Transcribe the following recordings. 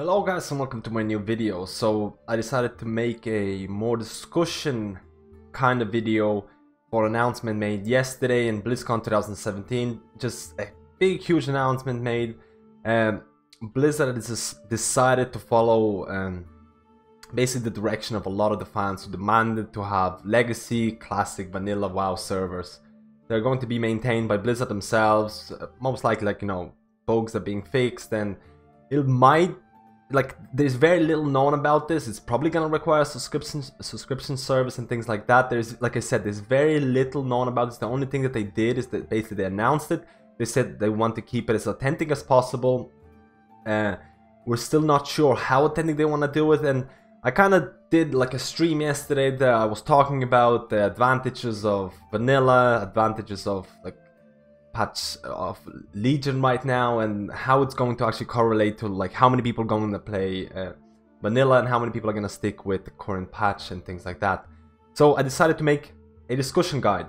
Hello guys and welcome to my new video. So I decided to make a more discussion kind of video for an announcement made yesterday in BlizzCon 2017. Just a big huge announcement made. Blizzard has decided to follow basically the direction of a lot of the fans who demanded to have legacy, classic, vanilla WoW servers. They're going to be maintained by Blizzard themselves, most likely, like, you know, bugs are being fixed, and it might, like, there's very little known about this. It's probably gonna require a subscription service and things like that. There's, like I said, there's very little known about this. The only thing that they did is that basically they announced it. They said they want to keep it as authentic as possible. We're still not sure how authentic they want to do it, and I kind of did like a stream yesterday that I was talking about the advantages of vanilla, advantages of like patch of Legion right now, and how it's going to actually correlate to like how many people are going to play vanilla and how many people are going to stick with the current patch and things like that. So I decided to make a discussion guide.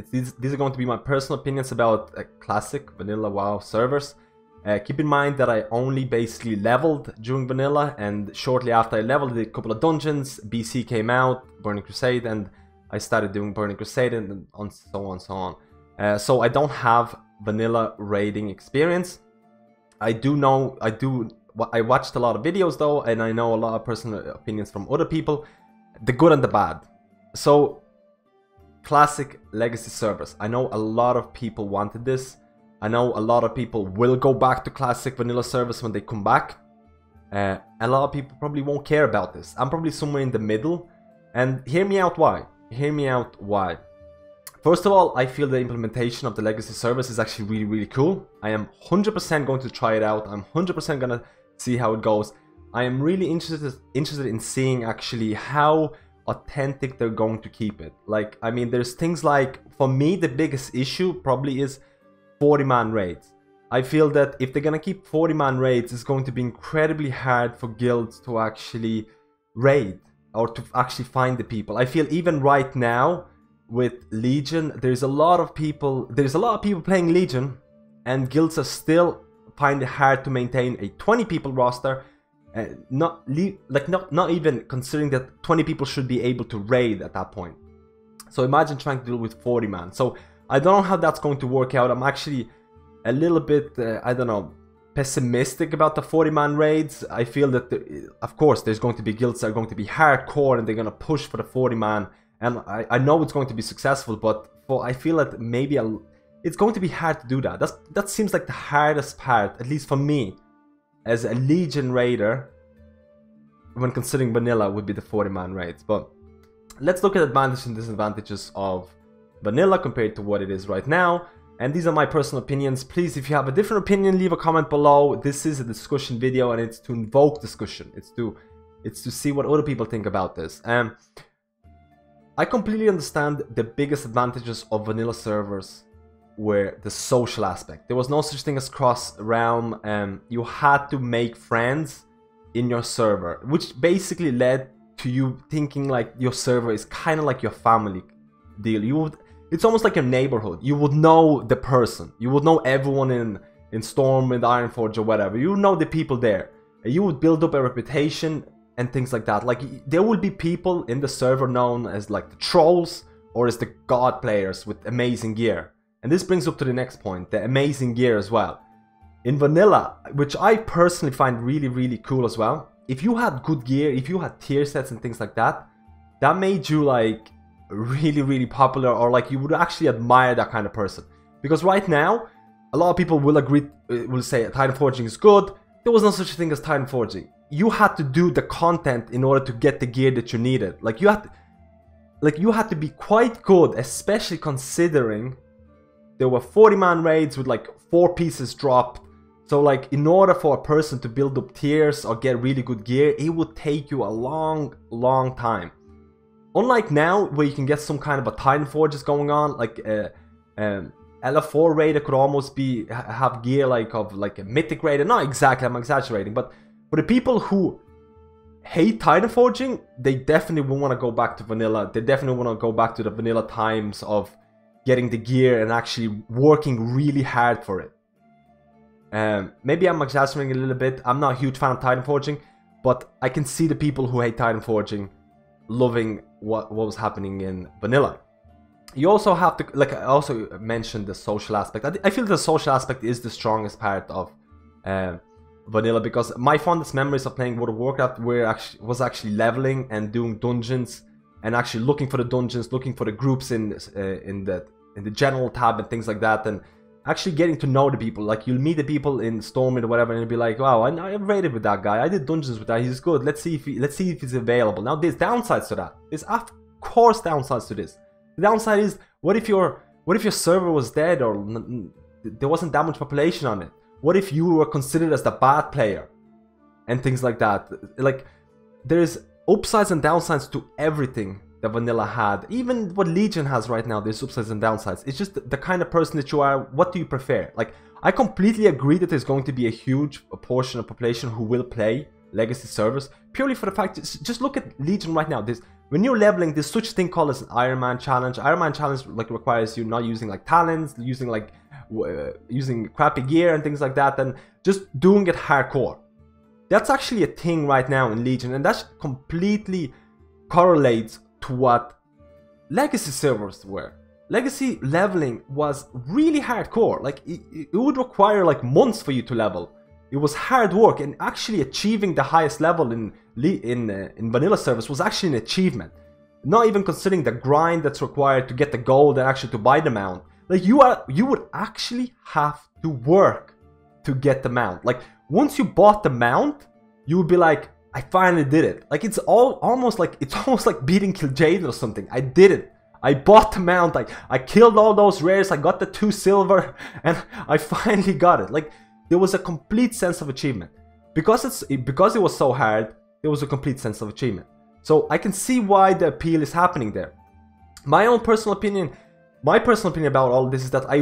These are going to be my personal opinions about classic vanilla WoW servers. Keep in mind that I only basically leveled during vanilla, and shortly after I leveled, did a couple of dungeons. BC came out, Burning Crusade, and I started doing Burning Crusade, and so on. So I don't have vanilla raiding experience. I watched a lot of videos though, and I know a lot of personal opinions from other people, the good and the bad. So classic legacy servers, I know a lot of people wanted this. I know a lot of people will go back to classic vanilla servers when they come back. A lot of people probably won't care about this. I'm probably somewhere in the middle, and hear me out why. Hear me out why. First of all, I feel the implementation of the legacy service is actually really cool. I am 100% going to try it out. I'm 100% gonna see how it goes. I am really interested in seeing actually how authentic they're going to keep it. Like, I mean, there's things like, for me, the biggest issue probably is 40-man raids. I feel that if they're gonna keep 40-man raids, it's going to be incredibly hard for guilds to actually raid or to actually find the people. I feel even right now with Legion, there's a lot of people playing Legion, and guilds are still find it hard to maintain a 20 people roster, not even considering that 20 people should be able to raid at that point. So imagine trying to deal with 40 man. So I don't know how that's going to work out. I'm actually a little bit, I don't know, pessimistic about the 40-man raids. I feel that, of course, there's going to be guilds that are going to be hardcore and they're going to push for the 40-man. And I know it's going to be successful, but I feel that maybe it's going to be hard to do that. That seems like the hardest part, at least for me, as a Legion raider, when considering vanilla, would be the 40-man raids. But let's look at advantages and disadvantages of vanilla compared to what it is right now, and these are my personal opinions. Please, if you have a different opinion, leave a comment below. This is a discussion video, and it's to invoke discussion. It's to see what other people think about this. I completely understand the biggest advantages of vanilla servers were the social aspect. There was no such thing as cross realm. You had to make friends in your server, which basically led to you thinking like your server is kind of like your family deal. It's almost like your neighborhood. You would know the person. You would know everyone in Storm and Ironforge or whatever. You would know the people there. You would build up a reputation and things like that. Like, there will be people in the server known as like the trolls or as the god players with amazing gear. And this brings up to the next point, the amazing gear as well. In vanilla, which I personally find really cool as well, if you had good gear, if you had tier sets and things like that, that made you like really popular, or like you would actually admire that kind of person. Because right now, a lot of people will say Titan Forging is good. There was no such thing as Titan Forging. You had to do the content in order to get the gear that you needed. Like, you had to be quite good, especially considering there were 40-man raids with like 4 pieces dropped. So like, in order for a person to build up tiers or get really good gear, it would take you a long time. Unlike now, where you can get some kind of a Titan Forges going on, like LF4 raider could almost have gear like of like a mythic raider. Not exactly, I'm exaggerating, but for the people who hate Titan Forging, they definitely will want to go back to vanilla. They definitely want to go back to the vanilla times of getting the gear and actually working really hard for it. Maybe I'm exaggerating a little bit. I'm not a huge fan of Titan Forging, but I can see the people who hate Titan Forging loving what was happening in vanilla. You also have to, like I also mentioned, the social aspect. I feel the social aspect is the strongest part of vanilla, because my fondest memories of playing World of Warcraft was actually leveling and doing dungeons and actually looking for the dungeons, looking for the groups in the general tab and things like that, and actually getting to know the people. Like, you'll meet the people in Stormwind or whatever, and you'll be like, wow, I raided with that guy, I did dungeons with that, he's good, let's see if he's available. Now there's downsides to that. There's of course downsides to this. The downside is, what if your server was dead, or there wasn't that much population on it? What if you were considered as the bad player and things like that? Like, there's upsides and downsides to everything that vanilla had. Even what Legion has right now, there's upsides and downsides. It's just the kind of person that you are. What do you prefer? Like, I completely agree that there's going to be a huge portion of population who will play legacy servers, purely for the fact, just look at Legion right now. When you're leveling, there's such a thing called as an Iron Man challenge. Iron Man challenge like requires you not using like talents, using crappy gear and things like that, and just doing it hardcore. That's actually a thing right now in Legion, and that completely correlates to what legacy servers were. Legacy leveling was really hardcore. Like, it would require like months for you to level. It was hard work, and actually achieving the highest level in vanilla servers was actually an achievement. Not even considering the grind that's required to get the gold and actually to buy the mount. Like, you would actually have to work to get the mount. Like, once you bought the mount, you would be like, I finally did it. Like, it's almost like beating Kil'jaeden or something. I did it. I bought the mount. I killed all those rares. I got the 2 silver, and I finally got it. Like, there was a complete sense of achievement. Because it was so hard, there was a complete sense of achievement. So I can see why the appeal is happening there. My personal opinion about all this is that I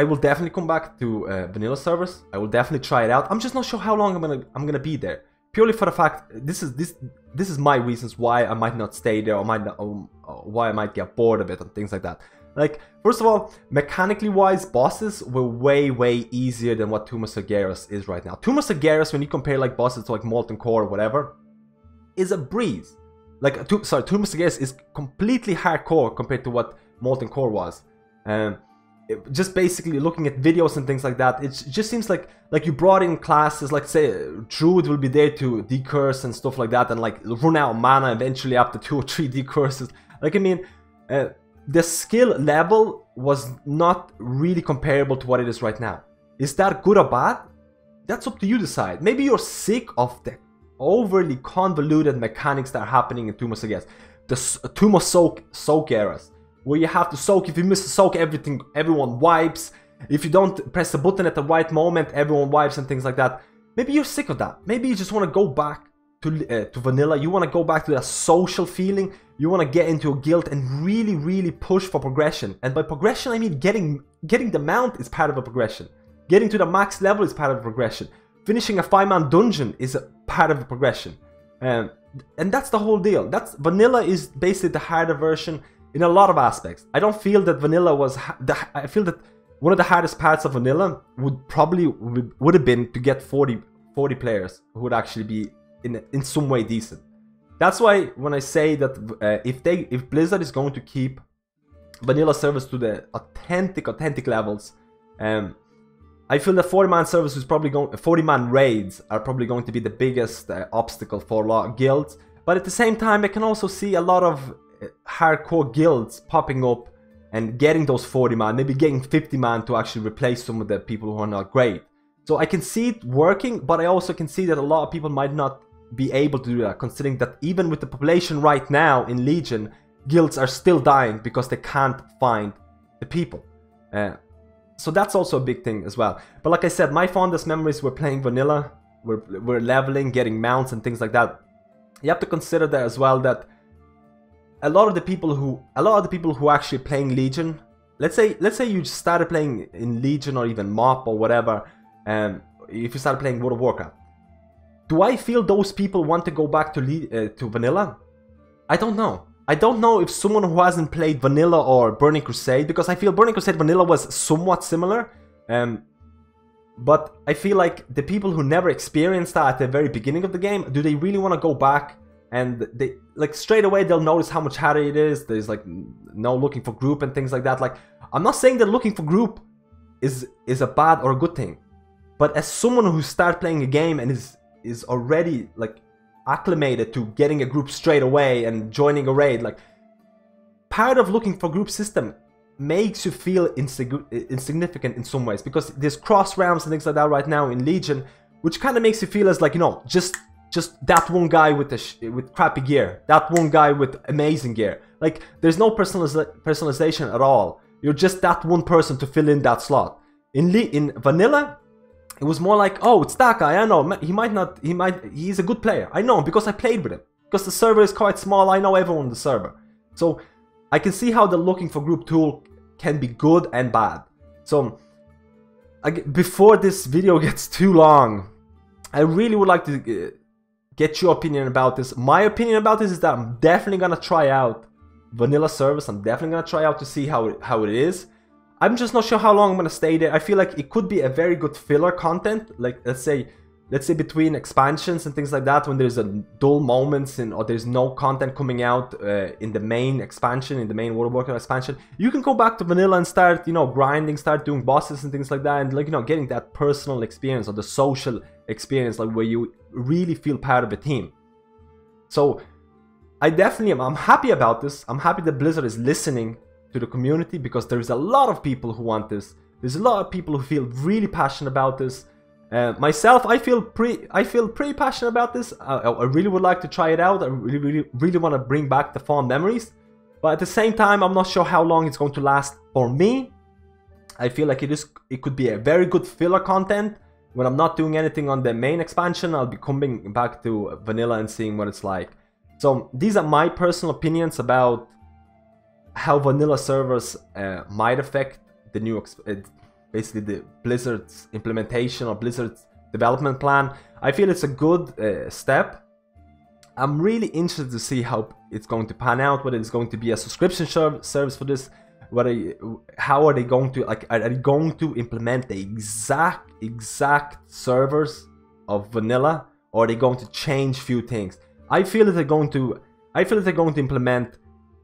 will definitely come back to vanilla servers. I will definitely try it out. I'm just not sure how long I'm gonna be there. Purely for the fact, this is my reasons why I might not stay there, or why I might get bored of it and things like that. Like, first of all, mechanically wise, bosses were way easier than what Tomb of Sargeras is right now. Tomb of Sargeras, when you compare like bosses to like Molten Core or whatever, is a breeze. Like, Tomb of Sargeras is completely hardcore compared to what Molten Core was. Just basically looking at videos and things like that, it just seems like you brought in classes, like say Druid will be there to decurse and stuff like that, and like run out of mana eventually after 2 or 3 decurses. Like, I mean, the skill level was not really comparable to what it is right now. Is that good or bad? That's up to you to decide. Maybe you're sick of the overly convoluted mechanics that are happening in Tomb of Sargeras. The Tomb of Soak eras, where you have to soak. If you miss a soak, everyone wipes. If you don't press the button at the right moment, everyone wipes and things like that. Maybe you're sick of that. Maybe you just want to go back to vanilla. You want to go back to that social feeling. You want to get into a guild and really push for progression. And by progression, I mean getting the mount is part of a progression. Getting to the max level is part of a progression. Finishing a 5-man dungeon is a part of a progression. And that's the whole deal. Vanilla is basically the harder version in a lot of aspects. I don't feel that vanilla was... I feel that one of the hardest parts of vanilla would have been to get 40 players who would actually be in some way decent. That's why when I say that if Blizzard is going to keep vanilla servers to the authentic levels, I feel that 40-man servers is probably 40-man raids are probably going to be the biggest obstacle for a lot of guilds. But at the same time, I can also see a lot of hardcore guilds popping up and getting those 40-man, maybe getting 50-man to actually replace some of the people who are not great. So I can see it working, but I also can see that a lot of people might not be able to do that, considering that even with the population right now in Legion, guilds are still dying because they can't find the people. So that's also a big thing as well. But like I said, my fondest memories were playing vanilla, we're leveling, getting mounts and things like that. You have to consider that as well, that a lot of the people who actually playing Legion, let's say you started playing in Legion or even MoP or whatever, if you started playing World of Warcraft, do I feel those people want to go back to vanilla? I don't know. I don't know if someone who hasn't played vanilla or Burning Crusade, because I feel Burning Crusade vanilla was somewhat similar. But I feel like the people who never experienced that at the very beginning of the game, do they really want to go back? And they like straight away they'll notice how much harder it is. There's like no looking for group and things like that. Like, I'm not saying that looking for group is a bad or a good thing, but as someone who started playing a game and is already like acclimated to getting a group straight away and joining a raid, like, part of looking for group system makes you feel insignificant in some ways, because there's cross realms and things like that right now in Legion, which kind of makes you feel as like, you know, just that one guy with with crappy gear, that one guy with amazing gear. Like, there's no personalization at all. You're just that one person to fill in that slot. In vanilla, it was more like, oh, it's that guy. I know he's a good player. I know him because I played with him. Because the server is quite small, I know everyone on the server. So I can see how the looking for group tool can be good and bad. So before this video gets too long, I really would like to get your opinion about this. My opinion about this is that I'm definitely gonna try out vanilla servers. I'm definitely gonna try out to see how it is. I'm just not sure how long I'm gonna stay there. I feel like it could be a very good filler content. Like, let's say between expansions and things like that, when there's a dull moments or there's no content coming out in the main expansion, in the main World of Warcraft expansion, you can go back to vanilla and start, you know, grinding, start doing bosses and things like that, and like, you know, getting that personal experience or the social experience, like where you really feel part of a team. So I definitely am. I'm happy about this. I'm happy that Blizzard is listening to the community, because there's a lot of people who want this. There's a lot of people who feel really passionate about this. Myself, I feel pretty passionate about this. I really would like to try it out. I really want to bring back the fond memories. But at the same time, I'm not sure how long it's going to last for me. I feel like it could be a very good filler content. When I'm not doing anything on the main expansion, I'll be coming back to vanilla and seeing what it's like. So these are my personal opinions about how vanilla servers might affect the new, basically the Blizzard's implementation or Blizzard's development plan. I feel it's a good step. I'm really interested to see how it's going to pan out, whether it's going to be a subscription service for this, how are they going to, like, are they going to implement the exact servers of vanilla, or are they going to change few things? I feel that they're going to implement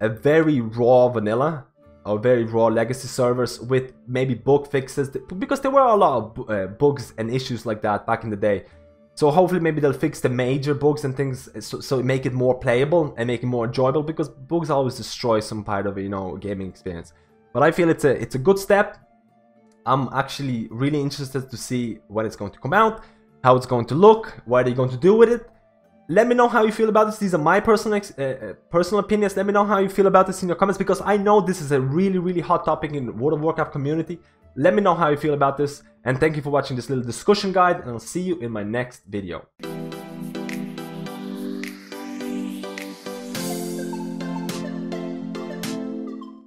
a very raw vanilla or very raw legacy servers with maybe bug fixes, because there were a lot of bugs and issues like that back in the day. So hopefully maybe they'll fix the major bugs and things, so make it more playable and make it more enjoyable, because bugs always destroy some part of, you know, gaming experience. But I feel it's a good step. I'm actually really interested to see when it's going to come out, how it's going to look, what they're going to do with it. Let me know how you feel about this. These are my personal opinions. Let me know how you feel about this in your comments, because I know this is a really hot topic in the World of Warcraft community. Let me know how you feel about this, and thank you for watching this little discussion guide, and I'll see you in my next video.